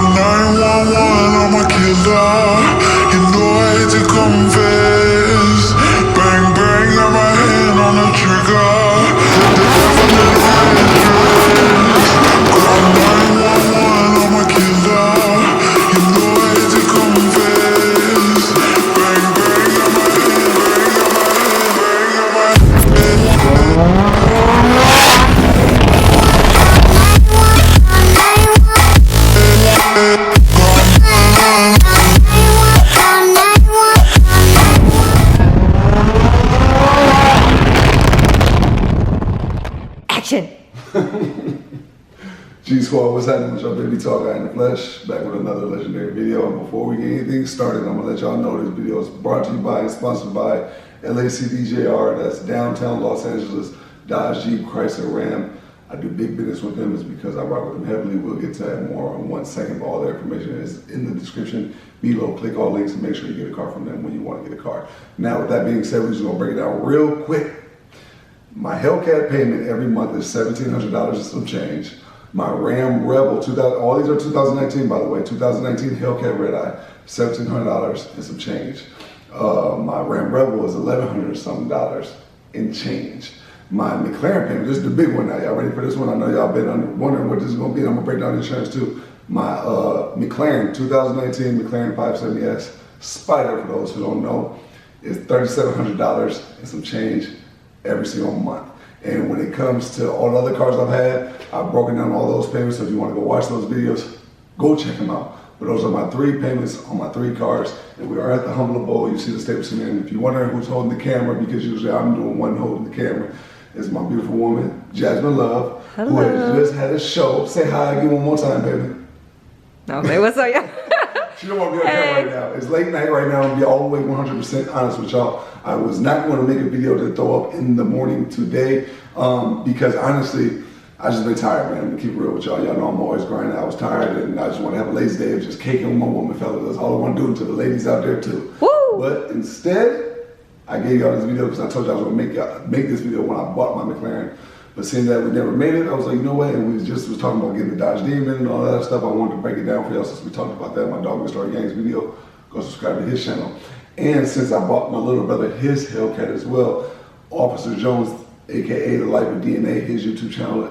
911, I'm a killer. You know I hate to confess. Bang, bang, got my hand on the trigger. The devil in a red dress. Call 911, I'm a killer. You know I hate to confess. Bang, bang, got my hand, bang, got my hand, got my hand. G-Squad, what's happening with y'all? Baby Talk Guy in the Flesh, back with another legendary video. And before we get anything started, I'm gonna let y'all know this video is brought to you by and sponsored by LA CDJR, that's downtown Los Angeles, Dodge, Jeep, Chrysler, Ram. I do big business with them is because I rock with them heavily. We'll get to that more in 1 second, but all their information is in the description below. Click all links and make sure you get a car from them when you want to get a car. Now, with that being said, we're just gonna break it down real quick. My Hellcat payment every month is $1,700 and some change. My Ram Rebel, all these are 2019 by the way, 2019 Hellcat Red Eye, $1,700 and some change. My Ram Rebel is $1,100 something and change. My McLaren payment, this is the big one now. Y'all ready for this one? I know y'all been wondering what this is gonna be. I'm gonna break down the insurance too. My McLaren 2019 McLaren 570S Spider, for those who don't know, is $3,700 and some change every single month. And when it comes to all the other cars I've had, I've broken down all those payments. So if you want to go watch those videos, go check them out. But those are my 3 payments on my 3 cars. And we are at the Humble Bowl. You see the Staples Center. And if you're wondering who's holding the camera, because usually I'm doing one holding the camera, it's my beautiful woman, Jasmine Love, Hello. Who has just had a show. Say hi again one more time, baby. Okay, what's up, y'all? She don't want to be on camera right now. It's late night right now. I'm going to be all the way 100% honest with y'all. I was not going to make a video to throw up in the morning today because honestly, I just been tired, man. I'm going to keep it real with y'all. Y'all know I'm always grinding. I was tired and I just want to have a lazy day of just caking on my woman, fellas. That's all I want to do to the ladies out there too. Woo! But instead, I gave y'all this video because I told y'all I was going to make this video when I bought my McLaren. But seeing that we never made it, I was like, you know what? And we just was talking about getting the Dodge Demon and all that stuff. I wanted to break it down for y'all since we talked about that in my Dog and Story Gangs video. Go subscribe to his channel. And since I bought my little brother his Hellcat as well, Officer Jones, aka The Life of DNA, his YouTube channel,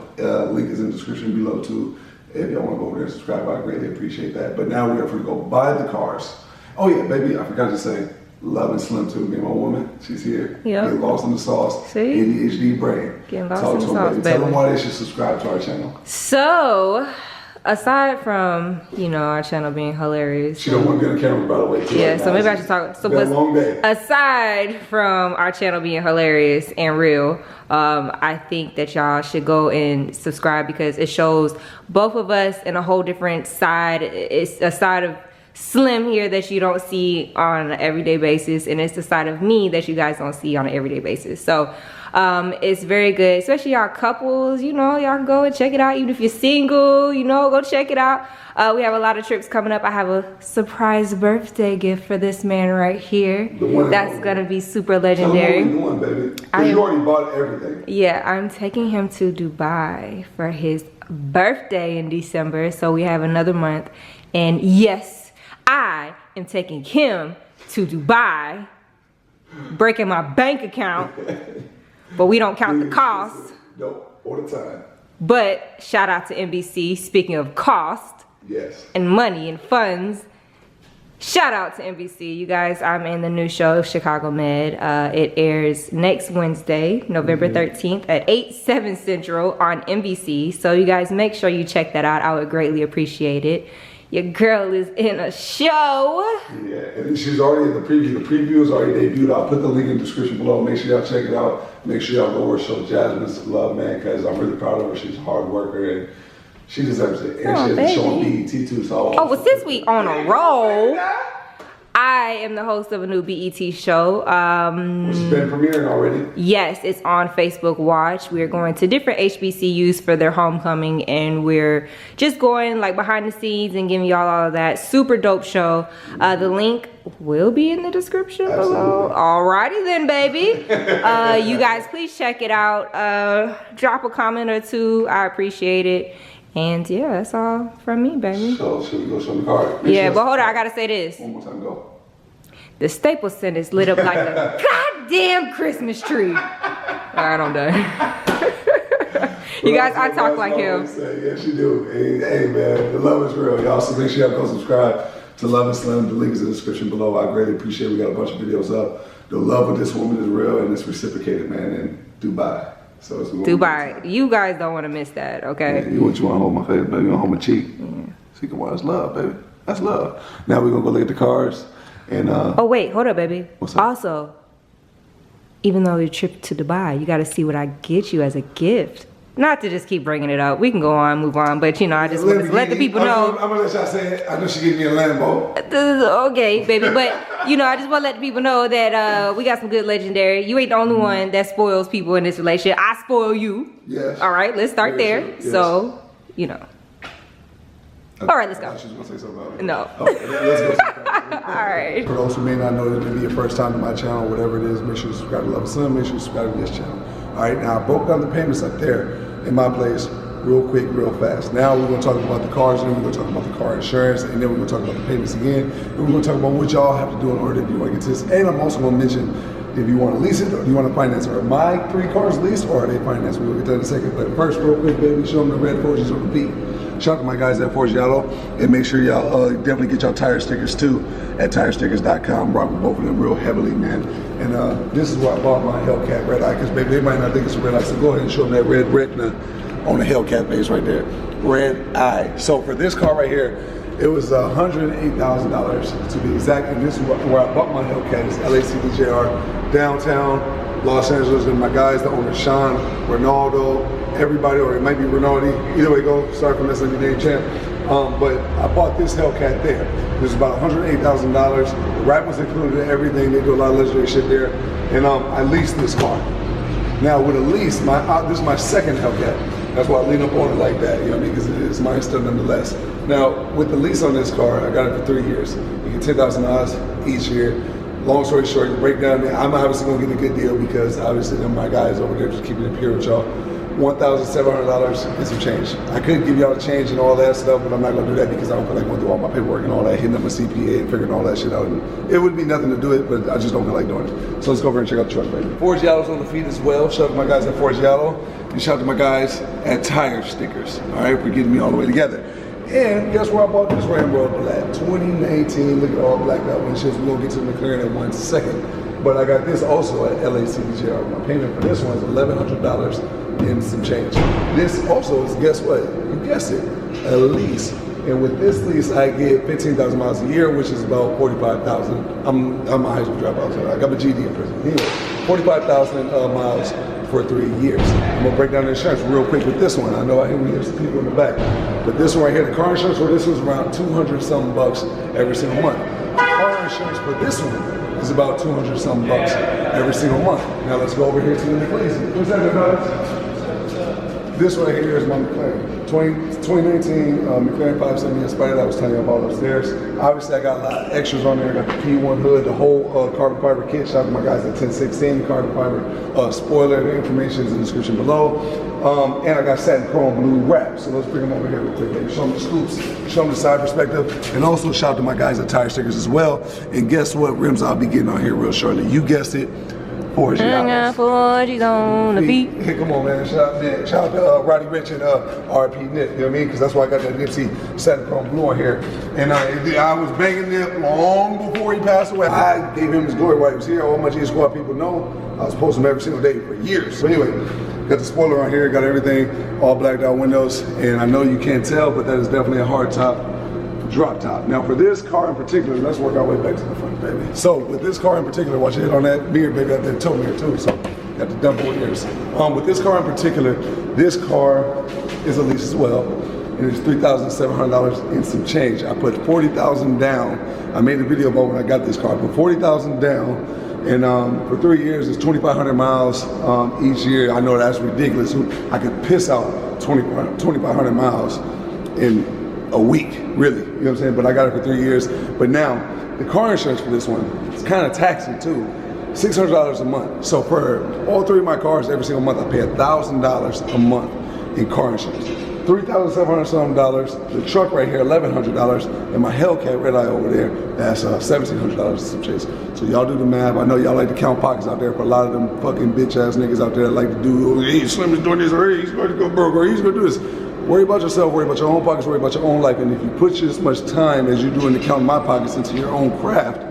link is in the description below too. If y'all want to go over there and subscribe, I greatly appreciate that. But now we are free to go buy the cars. Oh yeah, baby, I forgot to say, Love and Slim too, me and my woman, she's here. Yep. Get lost in the sauce. See? ADHD brain. Getting lost Talk in the to them, sauce, baby. baby. Tell them why they should subscribe to our channel. So, aside from, you know, our channel being hilarious. She don't want to be on camera, by the way, too. Yeah, right so now. maybe I should talk. So, It's been a long day. aside from our channel being hilarious and real, I think that y'all should go and subscribe because it shows both of us in a whole different side. It's a side of Slim here that you don't see on an everyday basis, and it's the side of me that you guys don't see on an everyday basis. So it's very good, especially y'all couples, you know, y'all can go and check it out. Even if you're single, you know, go check it out. We have a lot of trips coming up. I have a surprise birthday gift for this man right here. That's gonna be super legendary. Tell them what we're doing, baby. Because you already bought everything. Yeah, I'm taking him to Dubai for his birthday in December. So we have another month. And yes, I am taking him to Dubai, breaking my bank account, but we don't count the cost. Nope, all the time. But shout out to NBC, speaking of cost Yes. and money and funds. Shout out to NBC. You guys, I'm in the new show, Chicago Med. It airs next Wednesday, November 13th at 8/7 Central on NBC. So you guys make sure you check that out. I would greatly appreciate it. Your girl is in a show. Yeah, and she's already in the preview. The preview is already debuted. I'll put the link in the description below. Make sure y'all check it out. Make sure y'all go over show Jasmine some love, man, because I'm really proud of her. She's a hard worker and she deserves it. And she has a show on BET too. So Oh, well, since we on a roll, I am the host of a new BET show. Which has been premiering already. Yes, it's on Facebook Watch. We're going to different HBCUs for their homecoming, and we're just going like behind the scenes and giving y'all all of that. Super dope show. The link will be in the description below. Alrighty then, baby. You guys, please check it out. Drop a comment or two. I appreciate it. And yeah, that's all from me, baby. So should we go show the card? Yeah, but hold on, I gotta say this. One more time, go. The Staples Center is lit up like a goddamn Christmas tree. Alright, I'm done. You guys, I talk like him. Yes, you do. Hey, man, the love is real, y'all. So make sure y'all go subscribe to Love and Slim. The link is in the description below. I greatly appreciate it. We got a bunch of videos up. The love of this woman is real, and it's reciprocated, man, in Dubai. So it's Dubai. You guys don't want to miss that, okay? Yeah, you want to hold my face, baby. You want to hold my cheek. Yeah. So you can watch love, baby. That's love. Now we're going to go look at the cars. And oh, wait. Hold up, baby. What's up? Also, even though your trip to Dubai, you got to see what I get you as a gift. Not to just keep bringing it up. We can go on, move on. But, you know, I just want to let the people know. I'm going to let y'all say it. I know she gave me a Lambo. Okay, baby. But, you know, I just want to let the people know that we got some good legendary. You ain't the only one that spoils people in this relationship. I spoil you. Yes. All right, let's start there. Yes. So, you know. All right, let's go. She was going to say something about it. No. Okay, let's go. All right. For those who may not know, this may be your first time to my channel, whatever it is, make sure you subscribe to Love and Slim. Make sure you subscribe to this channel. All right, now I broke down the payments up there in my place real quick, real fast. Now we're gonna talk about the cars, and then we're gonna talk about the car insurance, and then we're gonna talk about the payments again, and we're gonna talk about what y'all have to do in order if you wanna get this. And I'm also gonna mention if you wanna lease it or do you wanna finance it. Are my 3 cars leased or are they financed? We'll get to that in a second. But first, real quick, baby, show them the red Forges on the beat. Shout out to my guys at Figueroa, and make sure y'all definitely get y'all tire stickers too at tirestickers.com. Rock with both of them real heavily, man. And this is where I bought my Hellcat red eye, because baby, they might not think it's a red eye, so go ahead and show them that red retina on the Hellcat base right there. Red eye. So for this car right here, it was $108,000 to be exact, and this is where I bought my Hellcat. It's LA CDJR, downtown Los Angeles, and my guys, the owner, Sean, Ronaldo, everybody, or it might be Rinaldi. Either way go, sorry for messing up your name, champ. But I bought this Hellcat there. This is about $108,000. The wrap was included in everything. They do a lot of legendary shit there. And I leased this car. Now with a lease, this is my second Hellcat. That's why I lean up on it like that, you know what I mean? Because it's mine still nonetheless. Now with the lease on this car, I got it for 3 years. You get $10,000 each year. Long story short, the breakdown there, I'm obviously gonna get a good deal because obviously they're my guys over there just keeping it pure with y'all. $1,700 and some change. I could give y'all the change and all that stuff, but I'm not gonna do that because I don't feel like going through all my paperwork and all that, hitting up my CPA and figuring all that shit out. And it would be nothing to do it, but I just don't feel like doing it. So let's go over and check out the truck, baby. Forgiato's on the feet as well. Shout out to my guys at Forgiato. And shout out to my guys at Tire Stickers. All right, for getting me all the way together. And guess where I bought this Rambo Black? 2019, look at all blacked out windshields. We'll get to the McLaren in 1 second. But I got this also at LA CDJR. My payment for this one is $1,100 and some change. This also is, guess what? You guessed it, a lease. And with this lease, I get 15,000 miles a year, which is about 45,000. I'm a high school dropout, so I got my GD in prison. Anyway, 45,000 miles for 3 years. I'm gonna break down the insurance real quick with this one. I know I hear some people in the back, but this one right here, the car insurance for this was around 200 something bucks every single month. The car insurance for this one is about 200 something bucks every single month. Now let's go over here to the McLaren. What's that about? This right here is my McLaren. 2019 McLaren 570 Spider that I was telling you about upstairs. Obviously, I got a lot of extras on there. I got the P1 hood, the whole carbon fiber kit. Shout out to my guys at 1016 carbon fiber spoiler. The information is in the description below. And I got satin chrome blue wrap. So let's bring them over here real quick, baby. Show them the scoops, show them the side perspective, and also shout out to my guys at Tire Stickers as well. And guess what rims I'll be getting on here real shortly? You guessed it. Forgies on the feet. Hey, come on, man. Shout out to Roddy Rich and RP Nick, you know what I mean? Because that's why I got that Nipsey satin chrome blue on here. And I was banging Nip long before he passed away. I gave him his glory while he was here. All my G Squad people know I was posting him every single day for years. So anyway, got the spoiler on here, got everything, all blacked out windows. And I know you can't tell, but that is definitely a hard top. Drop top. Now for this car in particular, let's work our way back to the front, baby. So with this car in particular, watch it on that mirror, baby, got that toe mirror too, so got the double ears. With this car in particular, this car is a lease as well, and it's $3,700 and some change. I put $40,000 down. I made a video about when I got this car. I put $40,000 down, and for 3 years, it's 2,500 miles each year. I know that's ridiculous. I could piss out 2,500 miles in a week, really, you know what I'm saying? But I got it for 3 years. But now, the car insurance for this one, it's kind of taxing too. $600 a month. So for all 3 of my cars, every single month, I pay $1,000 a month in car insurance. $3,700 something. The truck right here, $1,100. And my Hellcat red eye over there, that's $1,700 some chase. So y'all do the math. I know y'all like to count pockets out there, but a lot of them fucking bitch ass niggas out there that like to do, hey, Slim is doing this, or hey, he's going to go broke, or he's going to do this. Worry about yourself, worry about your own pockets, worry about your own life. And if you put as much time as you do into counting my pockets into your own craft,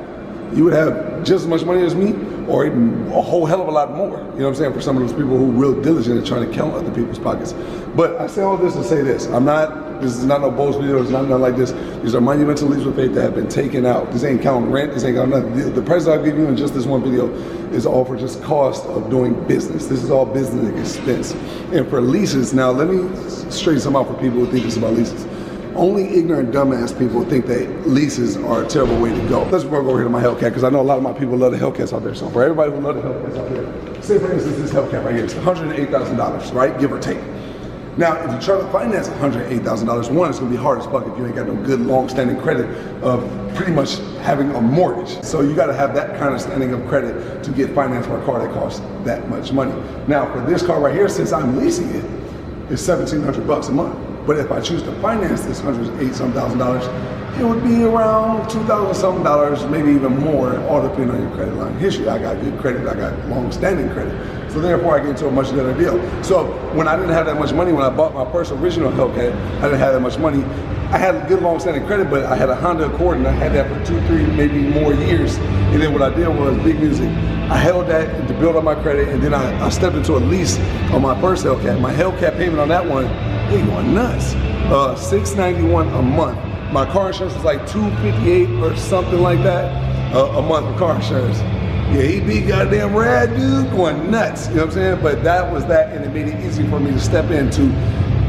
you would have just as much money as me, or even a whole hell of a lot more. You know what I'm saying? For some of those people who are real diligent at trying to count other people's pockets. But I say all this to say this. This is not no boast video, it's not nothing like this. These are monumental leaps of faith that have been taken out. This ain't counting rent, this ain't counting nothing. The price I'll give you in just this one video is all for just cost of doing business. This is all business expense. And for leases, now let me straighten something out for people who think it's about leases. Only ignorant dumbass people think that leases are a terrible way to go. Let's go over here to my Hellcat, because I know a lot of my people love the Hellcats out there. So for everybody who love the Hellcats out there, say for instance this Hellcat right here, it's $108,000, right? Give or take. Now, if you try to finance $108,000, one, it's gonna be hard as fuck if you ain't got no good long-standing credit of pretty much having a mortgage. So you gotta have that kind of standing of credit to get financed for a car that costs that much money. Now, for this car right here, since I'm leasing it, it's $1,700 a month. But if I choose to finance this $108,000, it would be around $2,000 something, maybe even more, all depending on your credit line history. I got good credit, I got long-standing credit. So therefore I get into a much better deal. So when I didn't have that much money, when I bought my first original Hellcat, I didn't have that much money. I had good long-standing credit, but I had a Honda Accord and I had that for 2, 3, maybe more years. And then what I did was big music. I held that to build up my credit, and then I stepped into a lease on my first Hellcat. My Hellcat payment on that one, they going nuts. $691 a month. My car insurance was like $258 or something like that a month for car insurance. Yeah, he be goddamn rad, dude, going nuts. You know what I'm saying? But that was that, and it made it easy for me to step into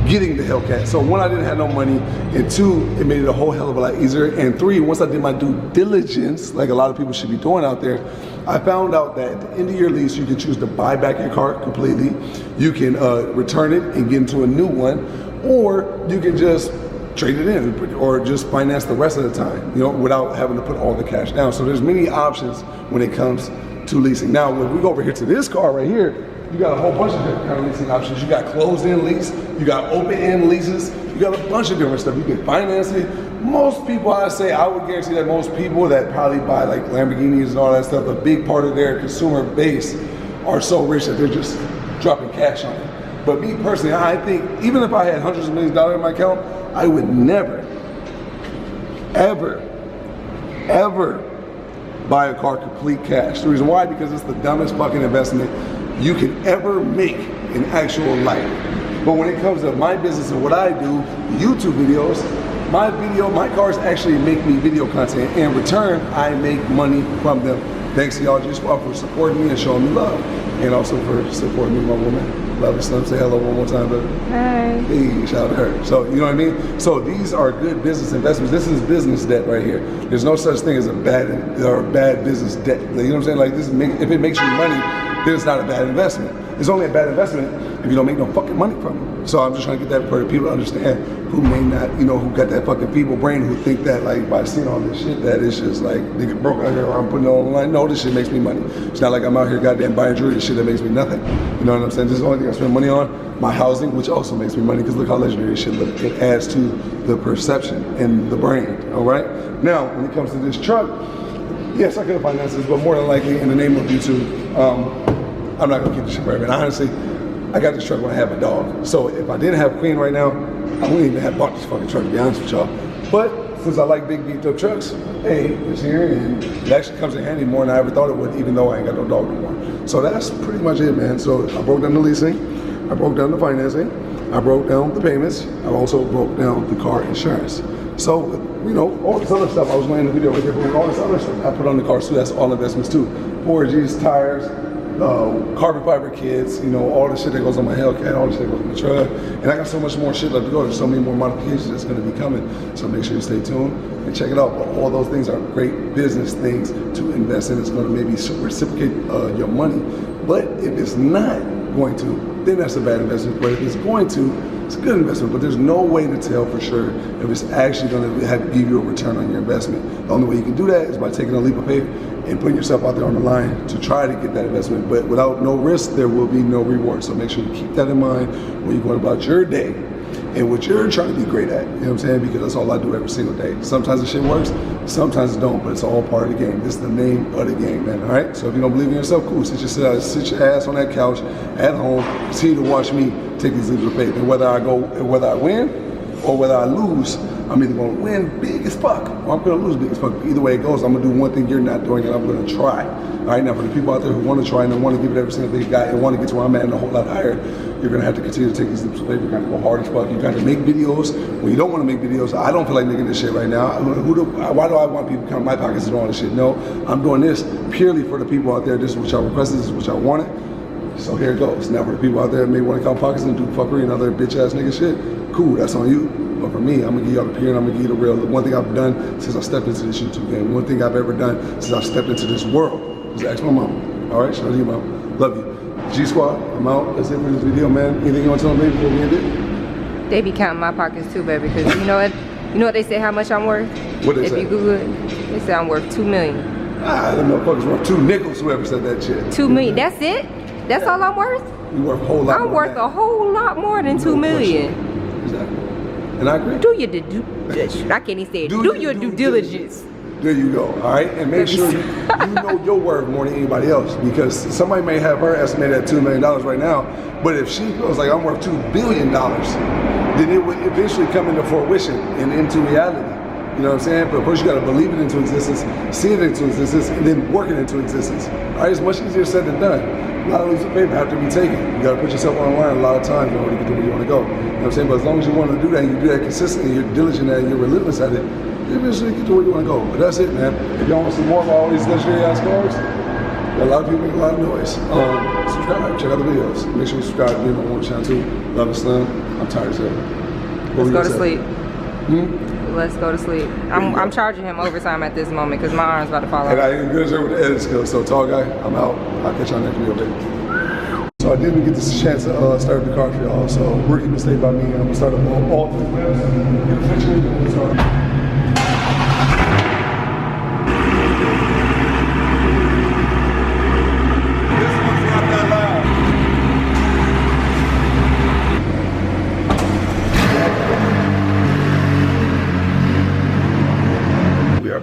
getting the Hellcat. So one, I didn't have no money, and two, it made it a whole hell of a lot easier. And three, once I did my due diligence, like a lot of people should be doing out there, I found out that at the end of your lease, you can choose to buy back your car completely. You can return it and get into a new one, or you can just trade it in or just finance the rest of the time, you know, without having to put all the cash down. So there's many options when it comes to leasing. Now, when we go over here to this car right here, you got a whole bunch of different kind of leasing options. You got closed-end lease, you got open-end leases, you got a bunch of different stuff. You can finance it. Most people, I would guarantee that most people that probably buy like Lamborghinis and all that stuff, a big part of their consumer base are so rich that they're just dropping cash on it. But me personally, I think even if I had hundreds of millions of dollars in my account, I would never, ever, ever buy a car complete cash. The reason why, because it's the dumbest fucking investment you can ever make in actual life. But when it comes to my business and what I do, YouTube videos, my cars actually make me video content. In return, I make money from them. Thanks to y'all just for supporting me and showing me love. And also for supporting me, my woman. Love you, Slim. Say hello one more time, baby. Hi. Hey, shout out to her. So, you know what I mean? So these are good business investments. This is business debt right here. There's no such thing as a bad business debt. You know what I'm saying? Like this, if it makes you money, then it's not a bad investment. It's only a bad investment if you don't make no fucking money from it. So I'm just trying to get that for the people to understand who may not, you know, who got that fucking feeble brain who think that like by seeing all this shit that it's just like, nigga broke out here or I'm putting it online. No, this shit makes me money. It's not like I'm out here goddamn buying jewelry, this shit that makes me nothing. You know what I'm saying? This is the only thing I spend money on. My housing, which also makes me money, because look how legendary this shit looks. It adds to the perception and the brain, all right? Now, when it comes to this truck, yes, I could have financed this, but more than likely, in the name of YouTube, I'm not gonna keep this shit forever. And honestly, I got this truck when I had my dog. So if I didn't have Queen right now, I wouldn't even have bought this fucking truck, to be honest with y'all. But since I like big beat up trucks, hey, it's here and it actually comes in handy more than I ever thought it would, even though I ain't got no dog no more. So that's pretty much it, man. So I broke down the leasing, I broke down the financing, I broke down the payments, I also broke down the car insurance. So, you know, all this other stuff, I was laying the video right here, but all this other stuff I put on the car too, that's all investments too. 4Gs, tires, carbon fiber kits, you know, all the shit that goes on my Hellcat, all the shit that goes on the truck. And I got so much more shit left to go. There's so many more modifications that's gonna be coming. So make sure you stay tuned and check it out. But all those things are great business things to invest in. It's gonna maybe reciprocate your money. But if it's not going to, then that's a bad investment. But if it's going to, it's a good investment. But there's no way to tell for sure if it's actually gonna give you a return on your investment. The only way you can do that is by taking a leap of faith and putting yourself out there on the line to try to get that investment. But without no risk, there will be no reward. So make sure you keep that in mind when you're going about your day and what you're trying to be great at. You know what I'm saying? Because that's all I do every single day. Sometimes the shit works, sometimes it don't, but it's all part of the game. This is the name of the game, man. All right. So if you don't believe in yourself, cool. Sit your ass on that couch at home. Continue to watch me take these leaps of faith, and whether I win or whether I lose, I'm either gonna win big as fuck or I'm gonna lose big as fuck. But either way it goes, I'm gonna do one thing you're not doing, and I'm gonna try. All right, now for the people out there who want to try and want to give it every single thing you got and want to get to where I'm at and a whole lot higher, you're gonna have to continue to take these leaps of faith. You're gonna go hard as fuck. You got to make videos when you don't want to make videos. I don't feel like making this shit right now. Why do I want people to come in my pockets and do all this shit? No, I'm doing this purely for the people out there. This is what y'all requested. This is what y'all wanted. So here it goes. Now for the people out there that may want to come pockets and do fuckery and other bitch ass nigga shit, cool, that's on you. But for me, I'm gonna give y'all the pure and I'm gonna give you the real. The one thing I've done since I stepped into this YouTube game, one thing I've ever done since I've stepped into this world is ask my mom. All right, shout out to you, mom. Love you. G Squad, I'm out. That's it for this video, man. Anything you want to tell me before we end it? They be counting my pockets too, baby, because you know what? You know what they say how much I'm worth? What they if say? you Google it, they say I'm worth $2 million. Ah, them motherfuckers worth 2 nickels, whoever said that shit. $2 million, that's it? That's all I'm worth? You worth a whole lot I'm more worth than a whole lot more than that. $2 No million. question. Exactly. And I agree. Do your I can't even say it. Do your due diligence. There you go, all right? And make sure you know your worth more than anybody else, because somebody may have her estimated at $2 million right now, but if she feels like I'm worth $2 billion, then it would eventually come into fruition and into reality. You know what I'm saying? But first you gotta believe it into existence, see it into existence, and then work it into existence. All right, it's much easier said than done. A lot of these papers have to be taken. You gotta put yourself on the line a lot of times in order to get to where you wanna go. You know what I'm saying? But as long as you wanna do that, you do that consistently, you're diligent at it, you're relentless at it, you eventually get to where you wanna go. But that's it, man. If y'all want to see more about all these legendary ass cars, a lot of people make a lot of noise. Subscribe, check out the videos. Make sure you subscribe to me on my own channel too. Love and Slim. I'm tired as hell. Let's go to sleep. Let's go to sleep. I'm charging him overtime at this moment because my arm's about to fall off. And I ain't good with the edit skills. So tall guy, I'm out. I'll catch y'all next video, baby. So I didn't get this chance to start the car for y'all. So we're keeping stay by me. I'm gonna start up all three wheels. Get a picture and we'll start.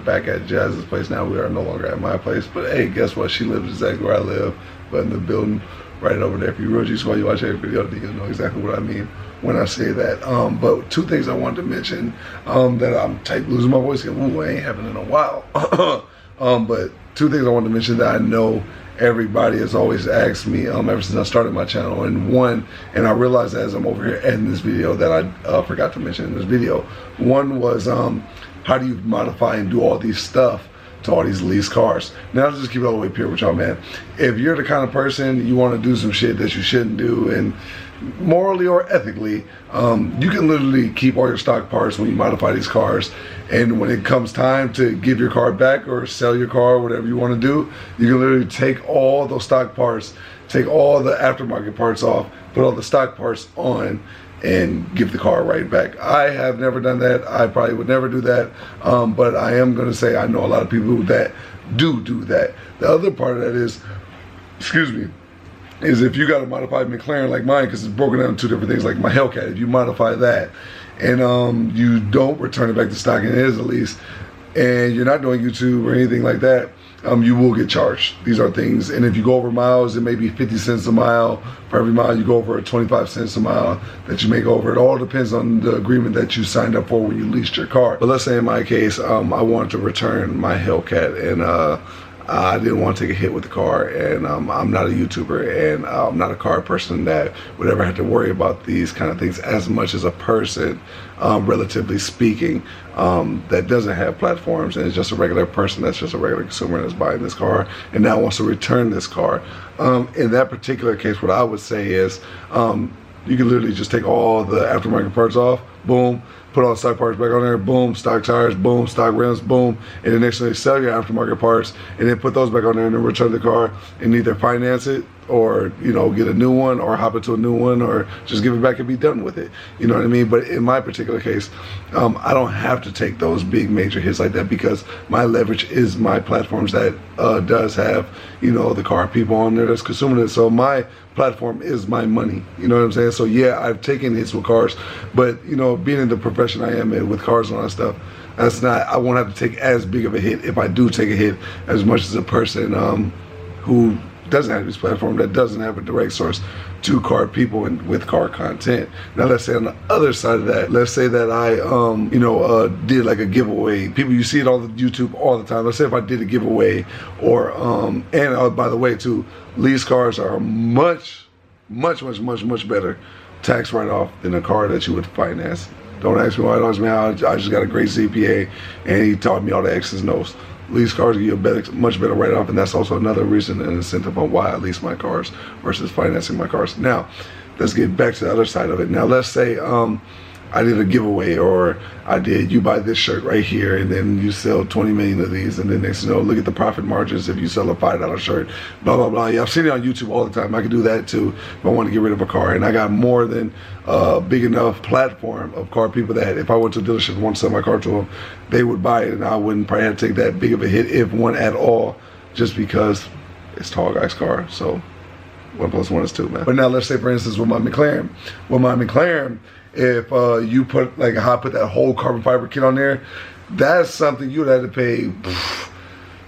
Back at Jazz's place now. We are no longer at my place, but hey, guess what? She lives exactly where I live, but in the building right over there. If you really just while you watch every video, you know exactly what I mean when I say that. But two things I wanted to mention that I'm losing my voice again. Ooh, I ain't having it in a while. But two things I wanted to mention that I know everybody has always asked me ever since I started my channel, and I realized as I'm over here editing this video that I forgot to mention in this video. One was how do you modify and do all these stuff to all these leased cars? Now I'll just keep it all the way pure with y'all, man. If you're the kind of person you want to do some shit that you shouldn't do, and morally or ethically, you can literally keep all your stock parts when you modify these cars, and when it comes time to give your car back or sell your car, whatever you want to do, you can literally take all those stock parts, take all the aftermarket parts off, put all the stock parts on, and give the car right back. I have never done that. I probably would never do that, but I am going to say I know a lot of people that do that. The other part of that is, excuse me, is if you got a modified McLaren like mine, because it's broken down into two different things, like my Hellcat, if you modify that and you don't return it back to stock, and it is a lease, and you're not doing YouTube or anything like that, you will get charged. These are things, and if you go over miles, it may be 50 cents a mile. For every mile you go over, 25 cents a mile that you make over. It all depends on the agreement that you signed up for when you leased your car. But let's say in my case, I wanted to return my Hellcat, and I didn't want to take a hit with the car, and I'm not a YouTuber, and I'm not a car person that would ever have to worry about these kind of things as much as a person, relatively speaking, that doesn't have platforms and is just a regular person that's just a regular consumer that's buying this car and now wants to return this car. In that particular case, what I would say is you can literally just take all the aftermarket parts off, boom, put all the stock parts back on there, boom, stock tires, boom, stock rims, boom, and then actually sell your aftermarket parts and then put those back on there and then return the car and either finance it or, you know, get a new one or hop into a new one or just give it back and be done with it. You know what I mean? But in my particular case, I don't have to take those big major hits like that because my leverage is my platforms that does have, you know, the car people on there that's consuming it. So my platform is my money. You know what I'm saying? So yeah, I've taken hits with cars, but you know, being in the profession I am in with cars and all that stuff, that's not, I won't have to take as big of a hit if I do take a hit as much as a person who doesn't have this platform, that doesn't have a direct source to car people and with car content. Now let's say on the other side of that, let's say that I did like a giveaway. People, you see it on YouTube all the time. Let's say if I did a giveaway or and by the way too, lease cars are much better tax write-off than a car that you would finance. Don't ask me why. Don't ask me how. I just got a great CPA and he taught me all the X's and O's. Lease cars give you a better, much better write-off, and that's also another reason and incentive on why I lease my cars versus financing my cars. Now, let's get back to the other side of it. Now, let's say I did a giveaway, or you buy this shirt right here, and then you sell 20 million of these, and then next thing you know, look at the profit margins if you sell a $5 shirt, blah, blah, blah. Yeah, I've seen it on YouTube all the time. I could do that too if I want to get rid of a car, and I got more than a big enough platform of car people that if I went to a dealership and wanted to sell my car to them, they would buy it, and I wouldn't probably have to take that big of a hit, if one at all, just because it's tall guy's car. So 1 + 1 is 2, man. But now let's say, for instance, with my McLaren, if you put like how I put that whole carbon fiber kit on there, that's something you'd have to pay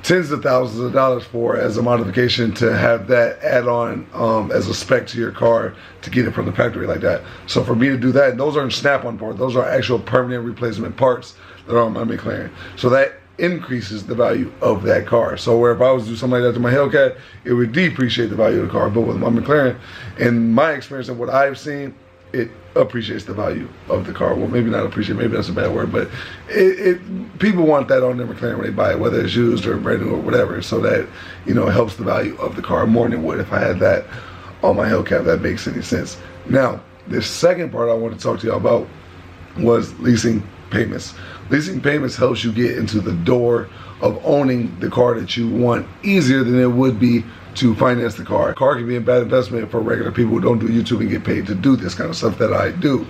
tens of thousands of dollars for as a modification to have that add on as a spec to your car to get it from the factory like that. So for me to do that, and those aren't snap-on parts, those are actual permanent replacement parts that are on my McLaren. So that increases the value of that car. So where if I was to do something like that to my Hellcat, it would depreciate the value of the car. But with my McLaren, in my experience and what I've seen, it appreciates the value of the car. Well, maybe not appreciate, maybe that's a bad word, but people want that on their McLaren when they buy it, whether it's used or brand new or whatever, so that, you know, it helps the value of the car more than it would if I had that on my Hellcat, if that makes any sense. Now, the second part I want to talk to y'all about was leasing payments. Leasing payments helps you get into the door of owning the car that you want easier than it would be to finance the car. A car can be a bad investment for regular people who don't do YouTube and get paid to do this kind of stuff that I do.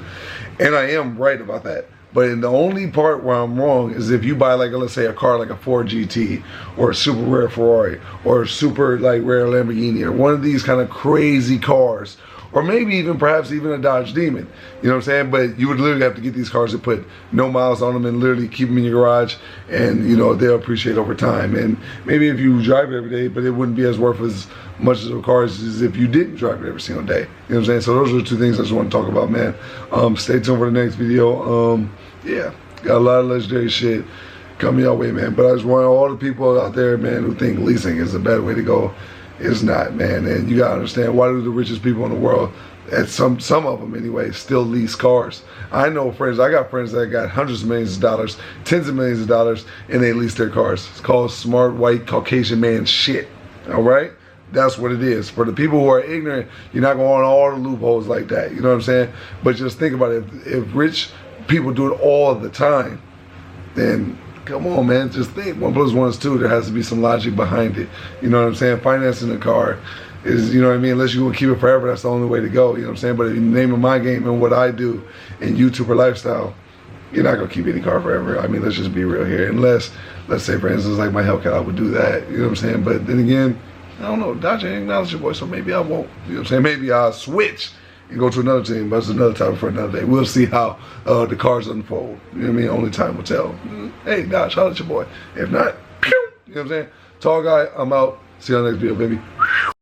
And I am right about that. But in the only part where I'm wrong is if you buy, like, let's say a car like a Ford GT or a super rare Ferrari or a super like rare Lamborghini or one of these kind of crazy cars, or maybe even perhaps even a Dodge Demon, you know what I'm saying? But you would literally have to get these cars and put no miles on them and literally keep them in your garage, and you know, they'll appreciate over time. And maybe if you drive it every day, but it wouldn't be as worth as much as the cars as if you didn't drive it every single day. You know what I'm saying? So those are the two things I just want to talk about, man. Stay tuned for the next video. Yeah, got a lot of legendary shit coming your way, man. But I just want all the people out there, man, who think leasing is a bad way to go. It's not, man. And you gotta understand, why do the richest people in the world, and some of them anyway, still lease cars? I know friends, I got friends that got hundreds of millions of dollars, tens of millions of dollars, and they lease their cars. It's called smart white Caucasian man shit. All right? That's what it is. For the people who are ignorant, you're not going on all the loopholes like that. You know what I'm saying? But just think about it. If rich people do it all the time, then come on, man, just think. 1 + 1 is 2. There has to be some logic behind it. You know what I'm saying? Financing a car is, you know what I mean, unless you want to keep it forever, that's the only way to go. You know what I'm saying? But in the name of my game and what I do in YouTuber lifestyle, you're not going to keep any car forever. I mean, let's just be real here. Unless, let's say, for instance, like my Hellcat, I would do that. You know what I'm saying? But then again, I don't know. Dodge ain't acknowledge your boy, so maybe I won't. You know what I'm saying? Maybe I'll switch and go to another team, but it's another topic for another day. We'll see how the cars unfold. You know what I mean? Only time will tell. Hey, Dodge, holla at your boy. If not, pew! You know what I'm saying? Tall guy, I'm out. See you on the next video, baby.